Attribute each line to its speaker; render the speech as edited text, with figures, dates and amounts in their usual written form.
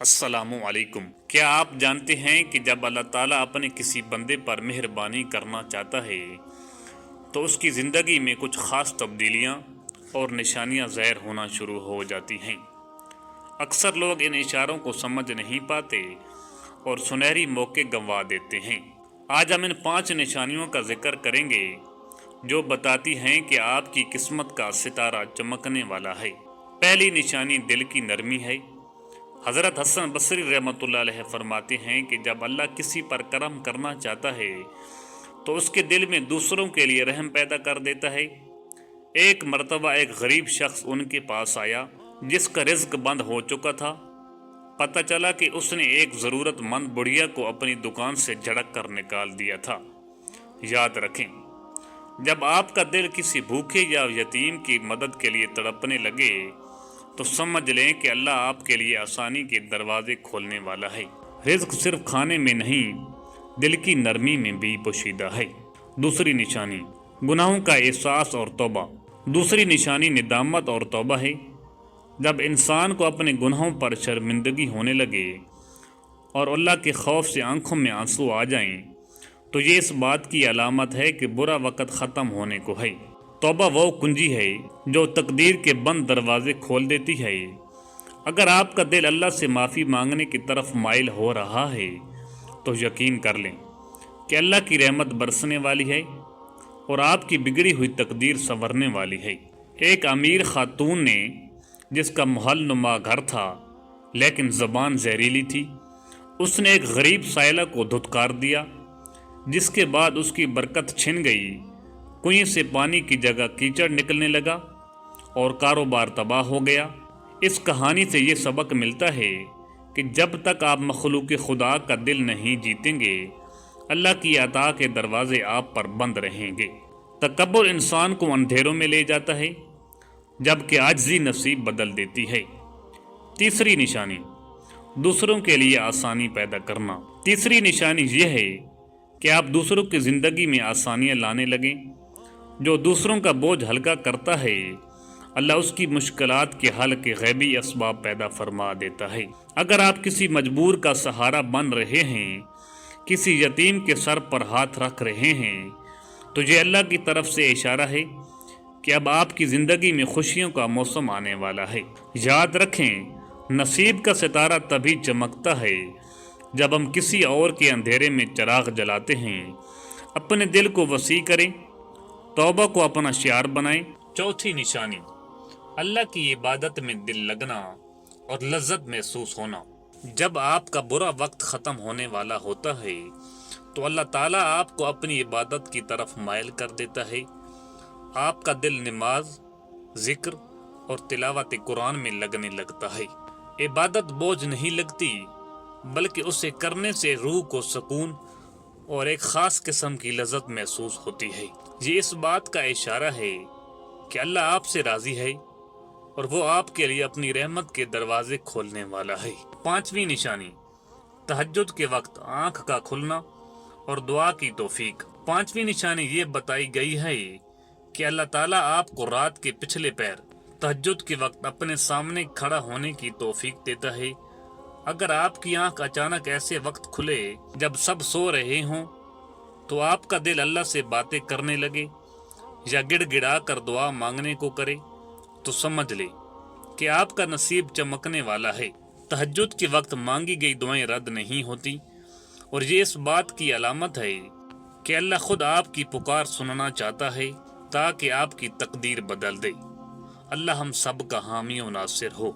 Speaker 1: السلام علیکم۔ کیا آپ جانتے ہیں کہ جب اللہ تعالیٰ اپنے کسی بندے پر مہربانی کرنا چاہتا ہے تو اس کی زندگی میں کچھ خاص تبدیلیاں اور نشانیاں ظاہر ہونا شروع ہو جاتی ہیں۔ اکثر لوگ ان اشاروں کو سمجھ نہیں پاتے اور سنہری موقع گنوا دیتے ہیں۔ آج ہم ان 5 نشانیوں کا ذکر کریں گے جو بتاتی ہیں کہ آپ کی قسمت کا ستارہ چمکنے والا ہے۔ پہلی نشانی دل کی نرمی ہے۔ حضرت حسن بصری رحمۃ اللہ علیہ فرماتے ہیں کہ جب اللہ کسی پر کرم کرنا چاہتا ہے تو اس کے دل میں دوسروں کے لیے رحم پیدا کر دیتا ہے۔ ایک مرتبہ ایک غریب شخص ان کے پاس آیا جس کا رزق بند ہو چکا تھا۔ پتہ چلا کہ اس نے ایک ضرورت مند بڑھیا کو اپنی دکان سے جھڑک کر نکال دیا تھا۔ یاد رکھیں، جب آپ کا دل کسی بھوکے یا یتیم کی مدد کے لیے تڑپنے لگے تو سمجھ لیں کہ اللہ آپ کے لیے آسانی کے دروازے کھولنے والا ہے۔ رزق صرف کھانے میں نہیں، دل کی نرمی میں بھی پوشیدہ ہے۔ دوسری نشانی گناہوں کا احساس اور توبہ۔ دوسری نشانی ندامت اور توبہ ہے۔ جب انسان کو اپنے گناہوں پر شرمندگی ہونے لگے اور اللہ کے خوف سے آنکھوں میں آنسو آ جائیں تو یہ اس بات کی علامت ہے کہ برا وقت ختم ہونے کو ہے۔ توبہ وہ کنجی ہے جو تقدیر کے بند دروازے کھول دیتی ہے۔ اگر آپ کا دل اللہ سے معافی مانگنے کی طرف مائل ہو رہا ہے تو یقین کر لیں کہ اللہ کی رحمت برسنے والی ہے اور آپ کی بگڑی ہوئی تقدیر سنورنے والی ہے۔ ایک امیر خاتون نے، جس کا محل نما گھر تھا لیکن زبان زہریلی تھی، اس نے ایک غریب سائلہ کو دھتکار دیا، جس کے بعد اس کی برکت چھن گئی۔ کنویں سے پانی کی جگہ کیچڑ نکلنے لگا اور کاروبار تباہ ہو گیا۔ اس کہانی سے یہ سبق ملتا ہے کہ جب تک آپ مخلوق خدا کا دل نہیں جیتیں گے، اللہ کی عطا کے دروازے آپ پر بند رہیں گے۔ تکبر انسان کو اندھیروں میں لے جاتا ہے جبکہ عاجزی نصیب بدل دیتی ہے۔ تیسری نشانی دوسروں کے لیے آسانی پیدا کرنا۔ تیسری نشانی یہ ہے کہ آپ دوسروں کی زندگی میں آسانیاں لانے لگیں۔ جو دوسروں کا بوجھ ہلکا کرتا ہے، اللہ اس کی مشکلات کے حل کے غیبی اسباب پیدا فرما دیتا ہے۔ اگر آپ کسی مجبور کا سہارا بن رہے ہیں، کسی یتیم کے سر پر ہاتھ رکھ رہے ہیں، تو یہ اللہ کی طرف سے اشارہ ہے کہ اب آپ کی زندگی میں خوشیوں کا موسم آنے والا ہے۔ یاد رکھیں، نصیب کا ستارہ تبھی چمکتا ہے جب ہم کسی اور کے اندھیرے میں چراغ جلاتے ہیں۔ اپنے دل کو وسیع کریں، توبہ کو اپنا شعار بنائیں۔ چوتھی نشانی اللہ کی عبادت میں دل لگنا اور لذت محسوس ہونا۔ جب آپ کا برا وقت ختم ہونے والا ہوتا ہے تو اللہ تعالیٰ آپ کو اپنی عبادت کی طرف مائل کر دیتا ہے۔ آپ کا دل نماز، ذکر اور تلاوت قرآن میں لگنے لگتا ہے۔ عبادت بوجھ نہیں لگتی، بلکہ اسے کرنے سے روح کو سکون اور ایک خاص قسم کی لذت محسوس ہوتی ہے۔ یہ اس بات کا اشارہ ہے کہ اللہ آپ سے راضی ہے اور وہ آپ کے لیے اپنی رحمت کے دروازے کھولنے والا ہے۔ پانچویں نشانی تہجد کے وقت آنکھ کا کھلنا اور دعا کی توفیق۔ پانچویں نشانی یہ بتائی گئی ہے کہ اللہ تعالیٰ آپ کو رات کے پچھلے پہر تہجد کے وقت اپنے سامنے کھڑا ہونے کی توفیق دیتا ہے۔ اگر آپ کی آنکھ اچانک ایسے وقت کھلے جب سب سو رہے ہوں تو آپ کا دل اللہ سے باتیں کرنے لگے یا گڑ گڑا کر دعا مانگنے کو کرے تو سمجھ لے کہ آپ کا نصیب چمکنے والا ہے۔ تہجد کے وقت مانگی گئی دعائیں رد نہیں ہوتی اور یہ اس بات کی علامت ہے کہ اللہ خود آپ کی پکار سننا چاہتا ہے تاکہ آپ کی تقدیر بدل دے۔ اللہ ہم سب کا حامی و ناصر ہو۔